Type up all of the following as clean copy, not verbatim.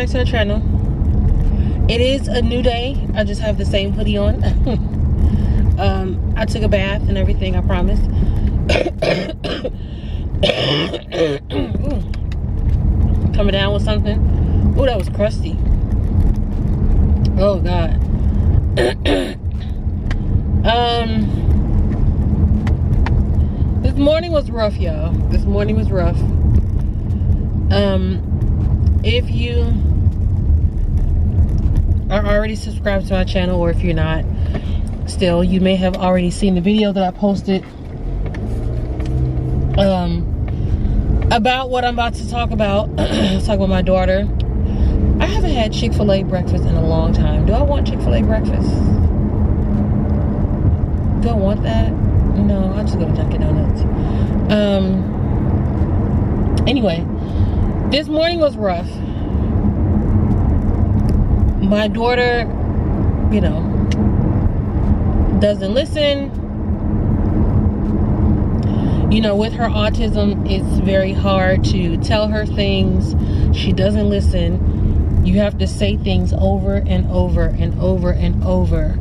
back to our channel. It is a new day. I just have the same hoodie on. I took a bath and everything, I promise. Coming down with something. Oh, that was crusty. Oh God. This morning was rough, y'all. This morning was rough. If you are already subscribed to my channel, or if you're not, still, you may have already seen the video that I posted about what I'm about to talk about. Talk about my daughter. I haven't had Chick-fil-A breakfast in a long time. Do I want Chick-fil-A breakfast? Do I want that? No, I'll just go to Dunkin' Donuts. Anyway, this morning was rough. My daughter, you know, doesn't listen. You know, with her autism, it's very hard to tell her things. She doesn't listen. You have to say things over and over and over and over.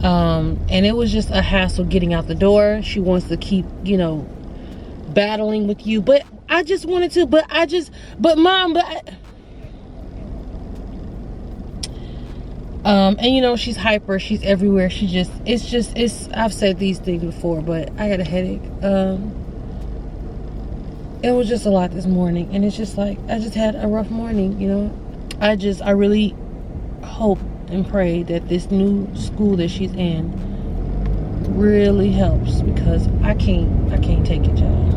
And it was just a hassle getting out the door. She wants to keep, you know, battling with you. But I just wanted to, but Mom, and you know, she's hyper, she's everywhere. It's I've said these things before, but I got a headache. It was just a lot this morning, and it's just like, I just had a rough morning, you know. I really hope and pray that this new school that she's in really helps, because I can't take it, y'all.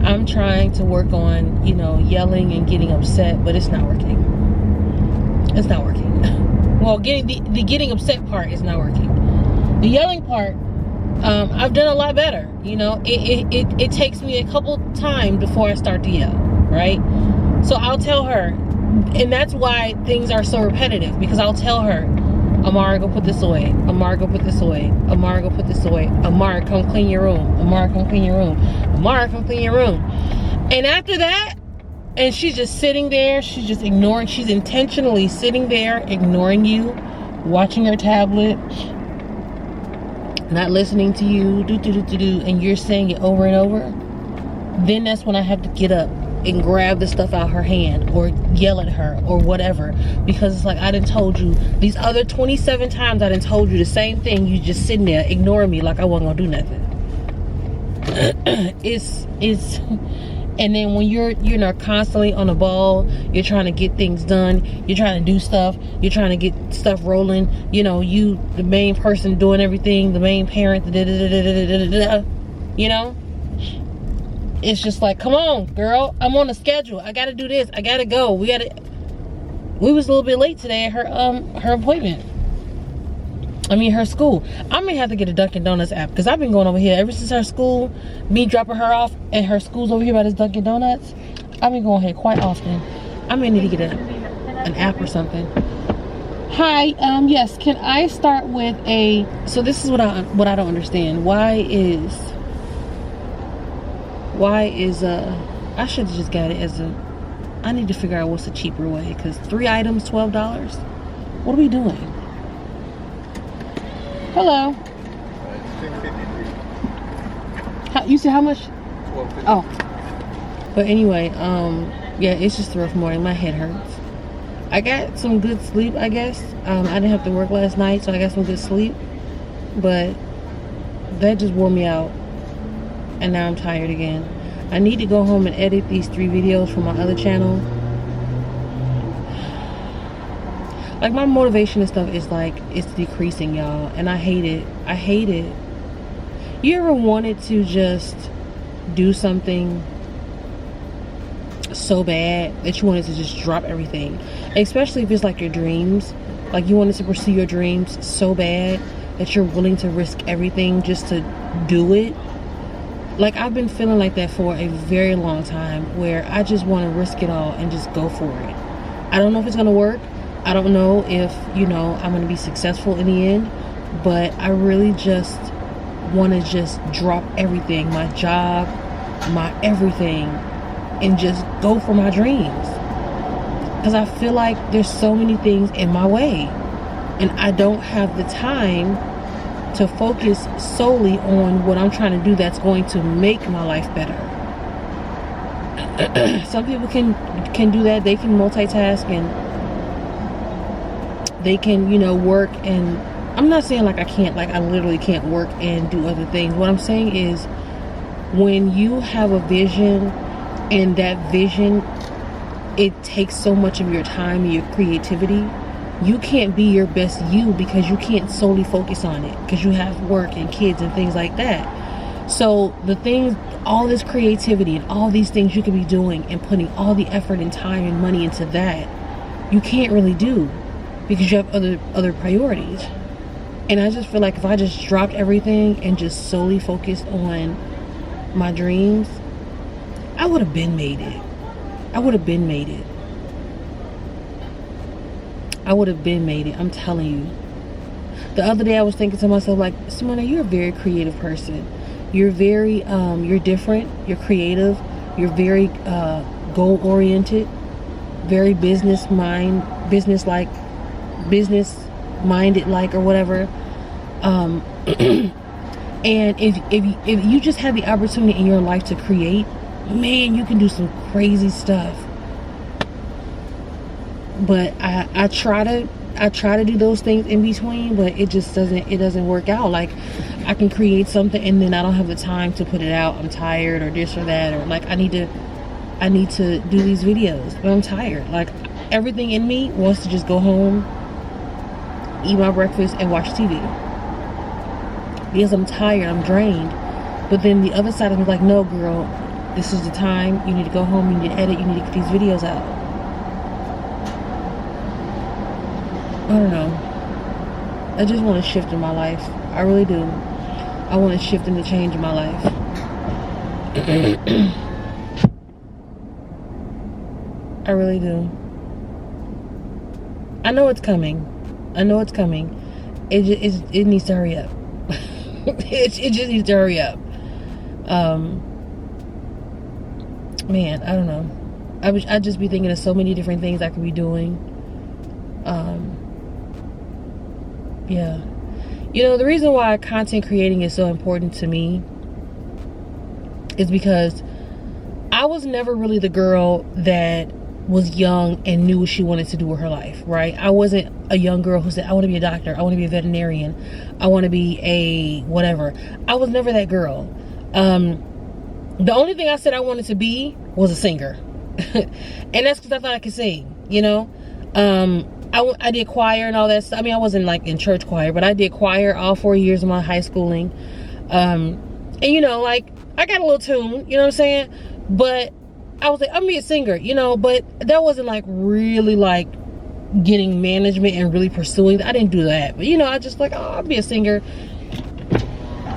I'm trying to work on, you know, yelling and getting upset, but it's not working. It's not working. Well, the getting upset part is not working. The yelling part, I've done a lot better. You know, it takes me a couple times before I start to yell, right? So I'll tell her, and that's why things are so repetitive, because I'll tell her, Amara, go put this away. Amara, go put this away. Amara, go put this away. Amara, come clean your room. Amara, come clean your room. Amara, come clean your room. And after that, and she's just sitting there, she's just ignoring, she's intentionally sitting there, ignoring you, watching her tablet, not listening to you, and you're saying it over and over, then that's when I have to get up and grab the stuff out her hand, or yell at her, or whatever, because it's like, I done told you these other 27 times, I done told you the same thing, you just sitting there ignoring me like I wasn't gonna do nothing. it's And then when you're, you know, constantly on the ball, you're trying to get things done, you're trying to do stuff, you're trying to get stuff rolling, you know, you, the main person doing everything, the main parent, you know, it's just like, come on, girl, I'm on a schedule, I gotta do this, I gotta go, we was a little bit late today at her appointment. I mean, her school. I may have to get a Dunkin' Donuts app, because I've been going over here ever since her school, me dropping her off, and her school's over here by this Dunkin' Donuts. I've been going here quite often. I may need to get an app or something. Hi, yes, can I start with so this is what I don't understand. Why is I should have just got it as I need to figure out what's a cheaper way, because 3 items, $12. What are we doing? Hello. You said how much? $12.50. Oh. But anyway, yeah, it's just a rough morning. My head hurts. I got some good sleep, I guess. I didn't have to work last night, so I got some good sleep. But that just wore me out. And now I'm tired again. I need to go home and edit these 3 videos from my other channel. Like, my motivation and stuff is like, it's decreasing, y'all, and I hate it. I hate it. You ever wanted to just do something so bad that you wanted to just drop everything, especially if it's like your dreams, like you wanted to pursue your dreams so bad that you're willing to risk everything just to do it? Like, I've been feeling like that for a very long time, where I just want to risk it all and just go for it. I don't know if it's going to work. I don't know if, you know, I'm going to be successful in the end, but I really just want to just drop everything, my job, my everything, and just go for my dreams. because I feel like there's so many things in my way, and I don't have the time to focus solely on what I'm trying to do that's going to make my life better. Some people can do that. They can multitask, and they can, you know, work. And I'm not saying like I can't, like I literally can't work and do other things. What I'm saying is, when you have a vision, and that vision, it takes so much of your time and your creativity, you can't be your best you because you can't solely focus on it because you have work and kids and things like that. So the things, all this creativity and all these things you could be doing and putting all the effort and time and money into that, you can't really do because you have other priorities. And I just feel like if I just dropped everything and just solely focused on my dreams, I would have been made it. I would have been made it. I would have been made it. I'm telling you. The other day I was thinking to myself, like, Simona, you're a very creative person. You're very, you're different. You're creative. You're very goal-oriented. Very business-minded, like, or whatever. And if you just have the opportunity in your life to create, man, you can do some crazy stuff. But I try to do those things in between, but it just doesn't work out. Like, I can create something and then I don't have the time to put it out. I'm tired, or this or that, or like I need to do these videos, but I'm tired. Like, everything in me wants to just go home, eat my breakfast, and watch TV. Because I'm tired, I'm drained. But then the other side of me is like, no, girl, this is the time. You need to go home, you need to edit, you need to get these videos out. I don't know. I just want to shift in my life. I really do. I want to shift and to change in my life. I really do. I know it's coming. I know it's coming. It needs to hurry up. It just needs to hurry up. Man, I don't know. I just be thinking of so many different things I could be doing. Yeah. You know, the reason why content creating is so important to me is because I was never really the girl that was young and knew what she wanted to do with her life, right? I wasn't a young girl who said, I want to be a doctor, I want to be a veterinarian, I want to be a whatever. I was never that girl. The only thing I said I wanted to be was a singer. And that's because I thought I could sing, you know? I did choir and all that stuff. I mean, I wasn't like in church choir, but I did choir all 4 years of my high schooling. And you know, like, I got a little tune, you know what I'm saying? But I was like, I'm gonna be a singer, you know, but that wasn't like really like getting management and really pursuing. I didn't do that. But you know, I just like, oh, I'll be a singer.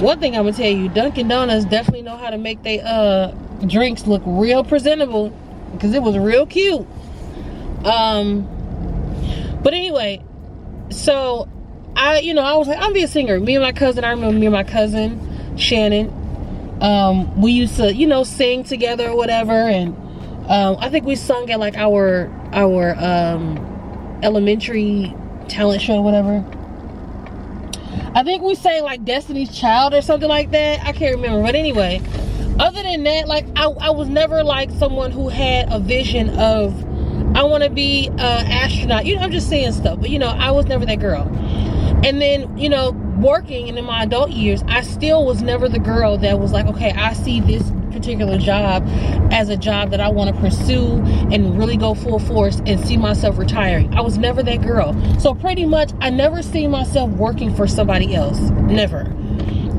One thing I'm gonna tell you, Dunkin' Donuts definitely know how to make their drinks look real presentable, because it was real cute. But anyway, so I was like, I'm gonna be a singer. I remember me and my cousin Shannon, we used to, you know, sing together or whatever. And I think we sung at like our elementary talent show or whatever. I think we sang like Destiny's Child or something like that. I can't remember. But anyway, other than that, like, I was never like someone who had a vision of, I want to be an astronaut. You know, I'm just saying stuff. But, you know, I was never that girl. And then, you know, working and in my adult years, I still was never the girl that was like, okay, I see this particular job as a job that I want to pursue and really go full force and see myself retiring. I was never that girl. So pretty much, I never seen myself working for somebody else. Never.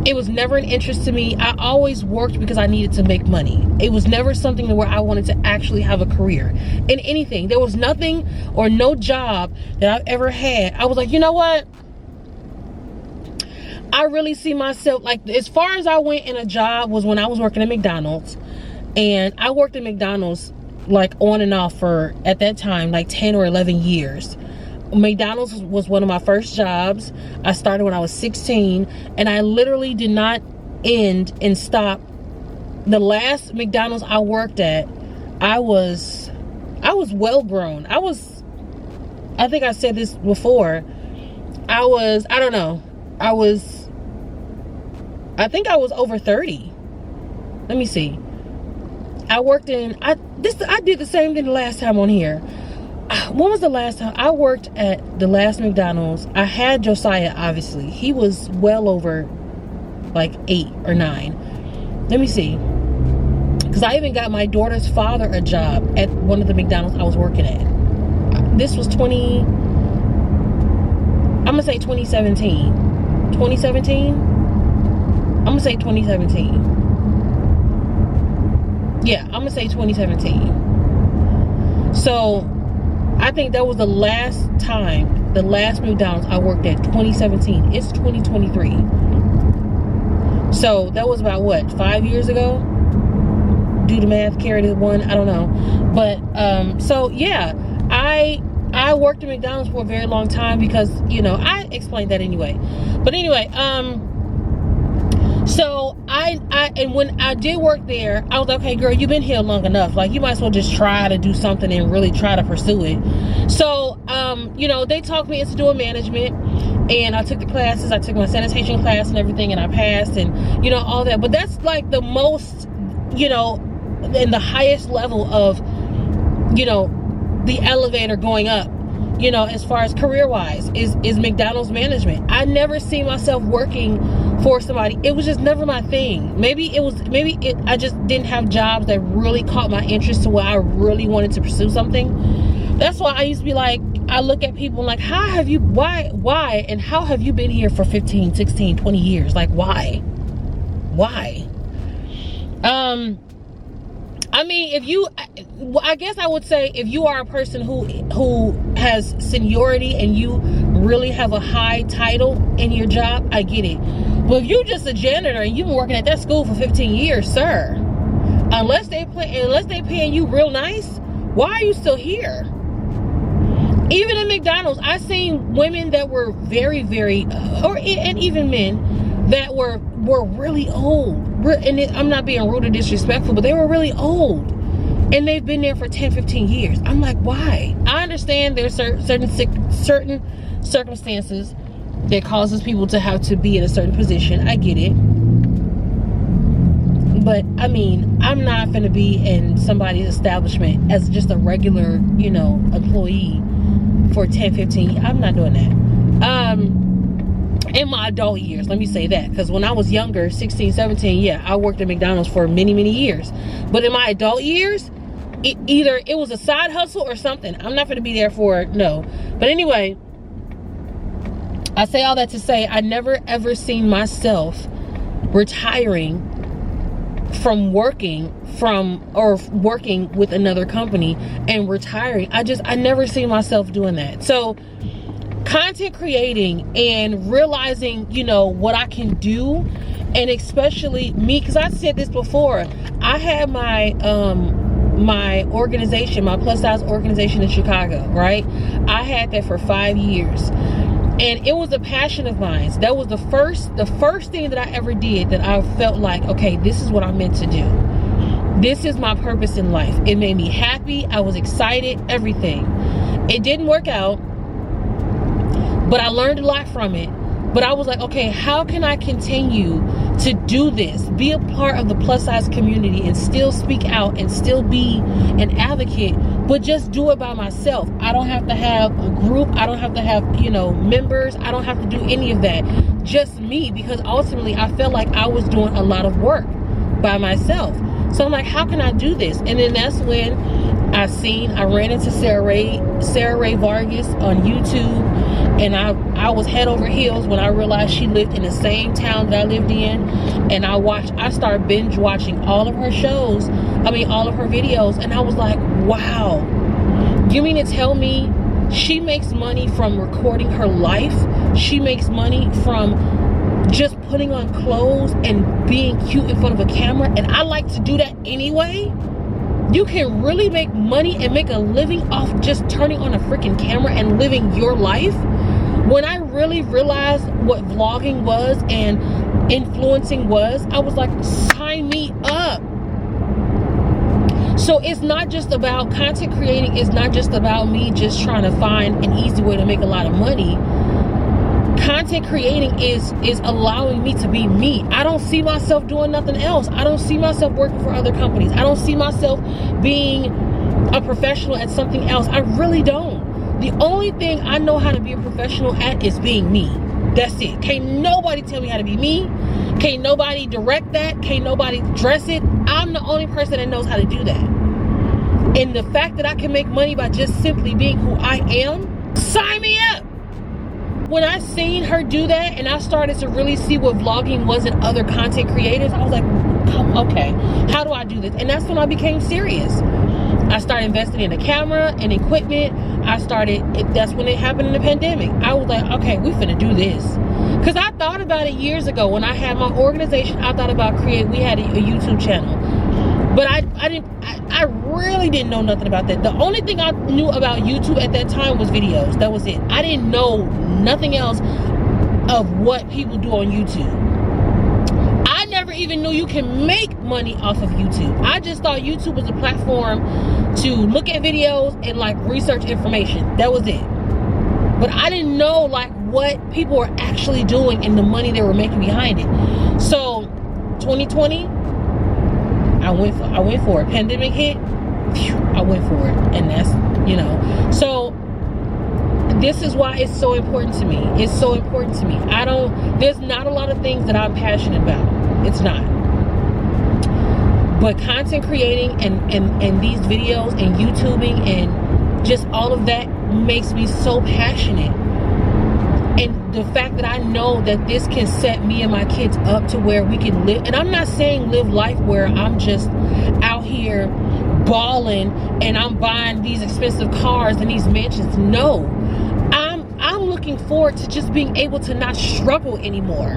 It was never an interest to me. I always worked because I needed to make money. It was never something where I wanted to actually have a career in anything. There was nothing or no job that I've ever had. I was like, you know what? I really see myself, like, as far as I went in a job was when I was working at McDonald's. And I worked at McDonald's like on and off for, at that time, like 10 or 11 years. McDonald's was one of my first jobs. I started when I was 16, and I literally did not end and stop. The last McDonald's I worked at, I was I was well grown. I think I said this before. I don't know. I think I was over 30. Let me see. I worked in, I did the same thing the last time on here. When was the last time? I worked at the last McDonald's. I had Josiah, obviously. He was well over like 8 or 9. Let me see. Because I even got my daughter's father a job at one of the McDonald's I was working at. This was I'm gonna say 2017. 2017? I'm gonna say 2017. Yeah, I'm gonna say 2017. So I think that was the last McDonald's I worked at, 2017. It's 2023. So that was about what, 5 years ago? Do the math, carry the one, I don't know. But so yeah, I worked at McDonald's for a very long time because, you know, I explained that anyway. But anyway, so and when I did work there, I was like, okay, girl, you've been here long enough. Like, you might as well just try to do something and really try to pursue it. So, you know, they talked me into doing management, and I took the classes. I took my sanitation class and everything, and I passed, and, you know, all that. But that's like the most, you know, and the highest level of, you know, the elevator going up, you know, as far as career-wise, is McDonald's management. I never see myself working for somebody. It was just never my thing. I just didn't have jobs that really caught my interest to where I really wanted to pursue something. That's why I used to be like, I look at people like, why, and how have you been here for 15, 16, 20 years? Like, why? I mean, I guess I would say if you are a person who has seniority and you really have a high title in your job, I get it. But if you're just a janitor and you've been working at that school for 15 years, sir, unless they paying you real nice, why are you still here? Even in McDonald's, I've seen women that were very, very, and even men that were really old. And I'm not being rude or disrespectful, but they were really old. And they've been there for 10, 15 years. I'm like, why? I understand there's certain circumstances that causes people to have to be in a certain position. I get it. But, I mean, I'm not going to be in somebody's establishment as just a regular, you know, employee for 10, 15 years. I'm not doing that. In my adult years, let me say that, because when I was younger, 16, 17, yeah, I worked at McDonald's for many, many years. But in my adult years, either it was a side hustle or something. I'm not going to be there for it, no. But anyway, I say all that to say I never ever seen myself retiring from working with another company and retiring. I never seen myself doing that. So content creating and realizing, you know, what I can do, and especially me, because I said this before, I had my my organization, my plus size organization in Chicago, right? I had that for 5 years, and it was a passion of mine. That was the first thing that I ever did that I felt like, okay, this is what I'm meant to do. This is my purpose in life. It made me happy. I was excited, everything. It didn't work out, but I learned a lot from it. But I was like, okay, how can I continue to do this, be a part of the plus size community, and still speak out and still be an advocate, but just do it by myself. I don't have to have a group. I don't have to have, you know, members. I don't have to do any of that. Just me, because ultimately I felt like I was doing a lot of work by myself. So I'm like, how can I do this? And then that's when I ran into Sarah Ray Vargas on YouTube, and I was head over heels when I realized she lived in the same town that I lived in. And I started binge watching all of her shows, all of her videos, and I was like, wow, you mean to tell me she makes money from recording her life? She makes money from just putting on clothes and being cute in front of a camera, and I like to do that anyway? You can really make money and make a living off just turning on a freaking camera and living your life? When I really realized what vlogging was and influencing was, I was like, sign me up. So it's not just about content creating. It's not just about me just trying to find an easy way to make a lot of money. Content creating is allowing me to be me. I don't see myself doing nothing else. I don't see myself working for other companies. I don't see myself being a professional at something else. I really don't. The only thing I know how to be a professional at is being me. That's it. Can't nobody tell me how to be me. Can't nobody direct that. Can't nobody dress it. I'm the only person that knows how to do that. And the fact that I can make money by just simply being who I am, sign me up. When I seen her do that and I started to really see what vlogging was in other content creators, I was like, okay, how do I do this? And that's when I became serious. I started investing in a camera and equipment. That's when it happened in the pandemic. I was like, okay, we finna do this. Because I thought about it years ago when I had my organization. I thought about we had a YouTube channel. But I really didn't know nothing about that. The only thing I knew about YouTube at that time was videos. That was it. I didn't know nothing else of what people do on YouTube. I never even knew you can make money off of YouTube. I just thought YouTube was a platform to look at videos and like research information. That was it. But I didn't know like what people were actually doing and the money they were making behind it. So 2020, I went for it. Pandemic hit, I went for it. And that's, so this is why it's so important to me. It's so important to me. There's not a lot of things that I'm passionate about. It's not. But content creating and these videos and YouTubing and just all of that makes me so passionate. And the fact that I know that this can set me and my kids up to where we can live. And I'm not saying live life where I'm just out here balling and I'm buying these expensive cars and these mansions. No. I'm looking forward to just being able to not struggle anymore.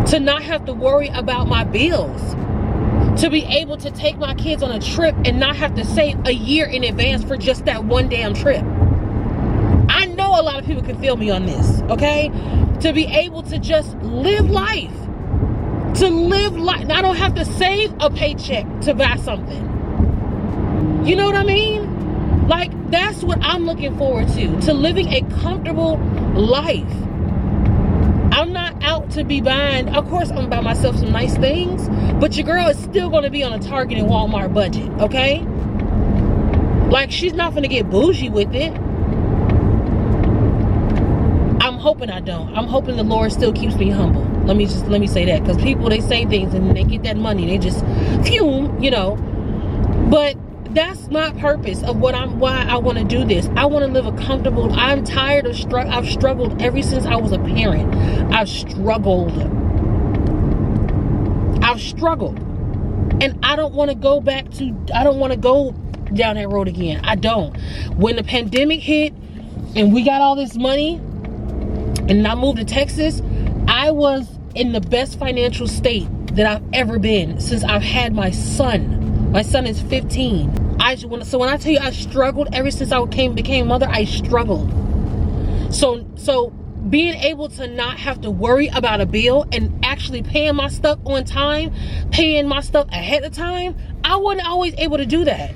To not have to worry about my bills. To be able to take my kids on a trip and not have to save a year in advance for just that one damn trip. I know a lot of people can feel me on this, okay? To be able to just live life. To live life. I don't have to save a paycheck to buy something. You know what I mean? Like, that's what I'm looking forward to living a comfortable life. I'm not out to be buying, of course I'm gonna buy myself some nice things, but your girl is still gonna be on a Target and Walmart budget, okay? Like, she's not gonna get bougie with it. I'm hoping I don't. I'm hoping the Lord still keeps me humble. Let me say that, because people, they say things and they get that money, they just fume, But that's my purpose of why I want to do this. I want to live a comfortable. I'm tired of I've struggled ever since I was a parent. I've struggled, and I don't want to go I don't want to go down that road again. I don't. When the pandemic hit and we got all this money and I moved to Texas, I was in the best financial state that I've ever been since I've had my son. My son is 15. So when I tell you I struggled ever since I became a mother, I struggled. So being able to not have to worry about a bill and actually paying my stuff on time, paying my stuff ahead of time, I wasn't always able to do that.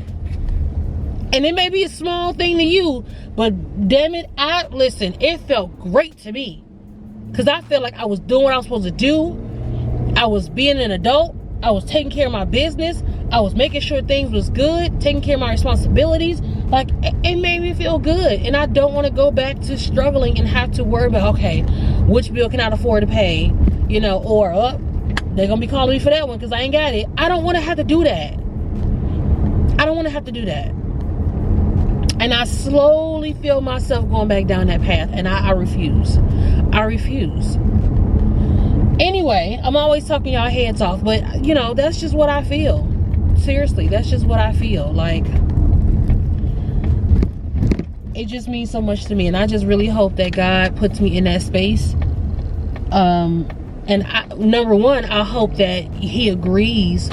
And it may be a small thing to you, but damn it, listen, it felt great to me. Because I felt like I was doing what I was supposed to do. I was being an adult. I was taking care of my business. I was making sure things was good, taking care of my responsibilities. Like, it made me feel good. And I don't want to go back to struggling and have to worry about, okay, which bill can I afford to pay? Or they're going to be calling me for that one because I ain't got it. I don't want to have to do that. I don't want to have to do that. And I slowly feel myself going back down that path. And I refuse. I refuse. Anyway, I'm always talking y'all heads off. But, that's just what I feel. Seriously, that's just what I feel. Like, it just means so much to me. And I just really hope that God puts me in that space. Number one, I hope that he agrees,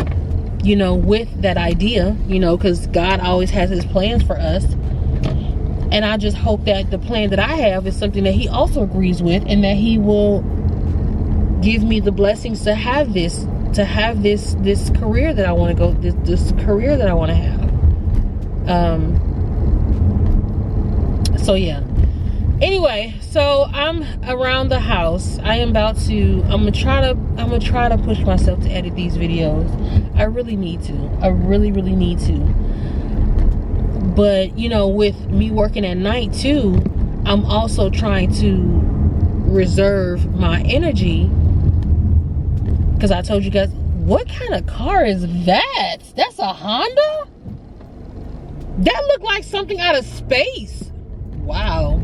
with that idea, because God always has his plans for us. And I just hope that the plan that I have is something that he also agrees with, and that he will give me the blessings to have this to have this career that I want to go, this career that I want to have. So yeah. Anyway, so I'm around the house. I'm gonna try to push myself to edit these videos. I really need to. I really need to. But you know, with me working at night too, I'm also trying to reserve my energy, because I told you guys, what kind of car is that? That's a Honda? That looked like something out of space. Wow.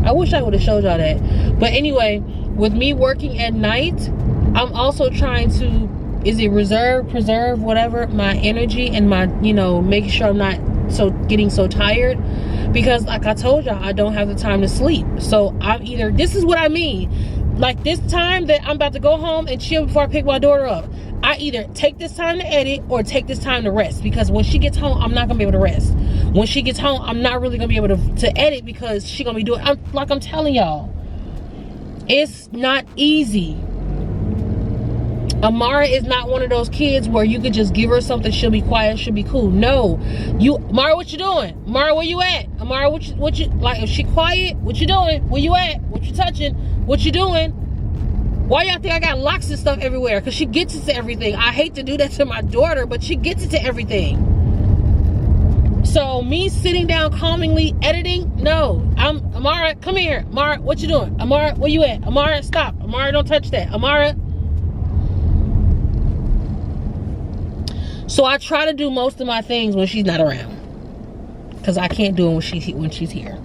I wish I would have showed y'all that. But anyway, with me working at night, I'm also trying to, preserve whatever, my energy and my, you know, making sure I'm not getting so tired. Because like I told y'all, I don't have the time to sleep. So I'm either, this is what I mean, like this time that I'm about to go home and chill before I pick my daughter up, I either take this time to edit or take this time to rest, because when she gets home, I'm not gonna be able to rest. When she gets home, I'm not really gonna be able to edit, because she's gonna be doing, like I'm telling y'all, it's not easy. Amara is not one of those kids where you could just give her something, she'll be quiet, she'll be cool. No, Amara, what you doing? Amara, where you at? Amara, what you like? If she quiet, what you doing? Where you at? What you touching? What you doing? Why y'all think I got locks and stuff everywhere? Because she gets into everything. I hate to do that to my daughter, but she gets into everything. So me sitting down calmingly editing, no. Amara, come here. Amara, what you doing? Amara, where you at? Amara, stop. Amara, don't touch that. Amara. So I try to do most of my things when she's not around, because I can't do it when she's here.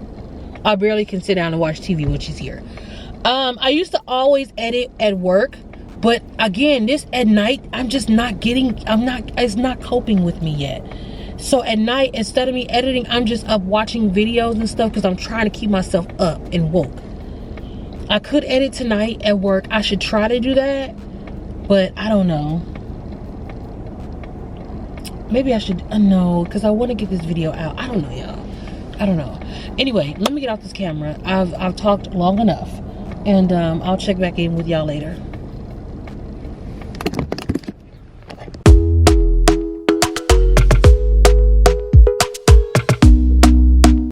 I barely can sit down and watch TV when she's here. I used to always edit at work, but again, this at night, it's not coping with me yet. So at night, instead of me editing, I'm just up watching videos and stuff, because I'm trying to keep myself up and woke. I could edit tonight at work. I should try to do that, but I don't know. Maybe I should, no, because I want to get this video out. I don't know, y'all. I don't know. Anyway, let me get off this camera. I've talked long enough, and I'll check back in with y'all later.